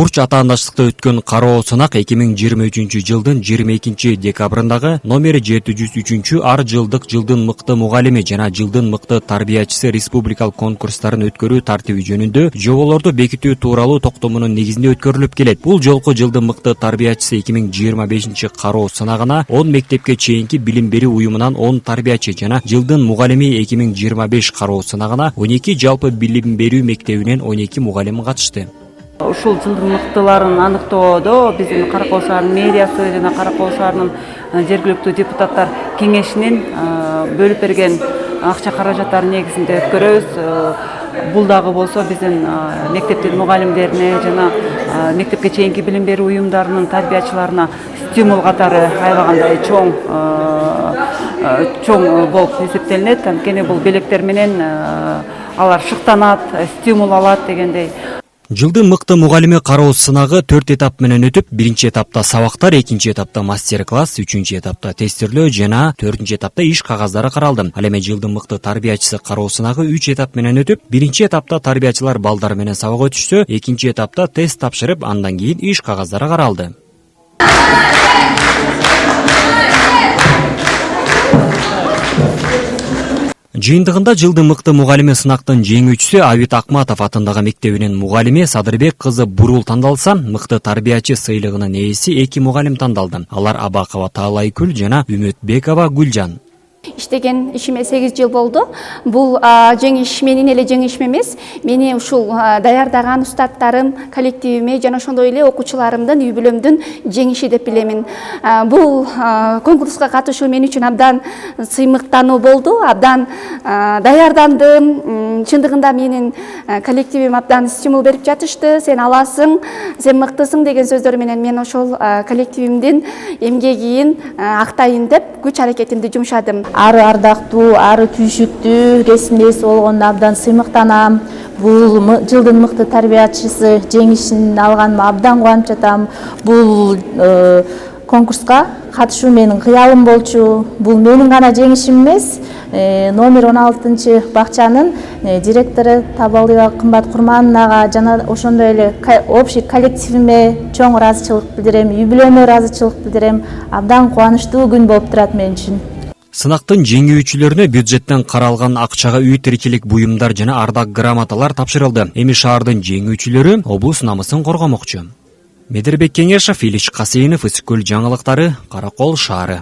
Курч атаандаштыкта өткөн кароо сынак 2023-жылдын 22 декабрындагы номери 703 ар жылдык жылдын мыкты мугалими жана жылдын мыкты тарбиячысы республикалык конкурстарын өткөрүү тартиби жөнүндө жоболорду бекитүү тууралуу токтомунун негизинде өткөрүлүп келет. Бул жолку жылдын мыкты тарбиячысы 2025 кароо сынагына 10 мектепке чейинки билим берүү уюмунан 10 тарбиячы жана жылдын мугалими 2025 кароо сынагына 12 жалпы билим берүү мектебинен 12 мугалим катышты. Ушул жылдын мыктыларын аныктоодо биздин Каракол шаарынын мэриясы жана Каракол шаарынын жергиликтүү депутаттар кеңешинин бөлүп берген акча каражаттары негизинде өткөрөбүз. Бул дагы болсо биздин мектептин мугалимдерине жана мектепке чейинки билим берүү уюмдарынын тарбиячыларына стимул катары аябагандай чоң болуп эсептелинет. Анткени бул белектер менен алар шыктанат, стимул алат дегендей. Жылдын мыкты мугалими кароо сынагы 4 этап менен өтүп, биринчи этапта сабактар, экинчи этапта мастер-класс, үчүнчү этапта тестирлөө жана 4-нчи этапта иш кагаздары каралды. Ал эми жылдын мыкты тарбиячысы кароо сынагы 3 этап менен өтүп, биринчи этапта тарбиячылар балдар менен сабак өтүштү, экинчи этапта тест тапшырып, андан кийин иш кагаздары каралды. Жыйынтыгында жылдын мыкты мугалими сынактын жеңүүчүсү Абит Акматов атындагы мектебинин мугалими Садырбек кызы Бурул тандалса, мыкты тарбиячы сыйлыгынын ээси 2 мугалим тандалды. Алар Абакова Таалайкүл жана Үмүтбекова Гүлжан. Иштеген ишиме 8 жыл болду. Бул жеңиш менин эле жеңишим эмес. Мени ушул даярдаган устаттарым, коллективиме жана ошондой эле окуучуларымдын, үй бүлөмдүн жеңиши деп билемин. Бул конкурска катышуу мен үчүн абдан сыймыктануу болду, абдан даярдандым. Чындыгында менин коллективим абдан стимул берип жатышты. Сен аласың, сен мыктысың деген сөздөр менен мен ошол коллективимдин эмгегин актайын деп күч аракетимди жумшадым. Ары ардактуу, ары түйшүктүү ресмиси болгондо абдан сыймыктанам. Бул жылдын мыкты тарбиячысы жеңишин алганыма абдан кубанып жатам. Бул конкурска катышуу менин кыялым болчу. Бул менин гана жеңишим эмес, номер 16 бакчанын директору Табалыева Кымбат Курман ага жана ошондой эле общий коллективиме чоң ыраазычылык билдирем, үй бүлөмө ыраазычылык билдирем. Абдан кубанычтуу күн болуп турат мен үчүн. Сынактын жеңүүчүлөрүнө бюджеттен каралган акчага үй тиричилик буюмдар жана ардак грамоталар тапшырылды. Эми шаардын жеңүүчүлөрү облус намысын коргомокчу. Медербек Кеңешев, Илич Касейинов, Ысык көл жаңылыктары, Каракол шаары.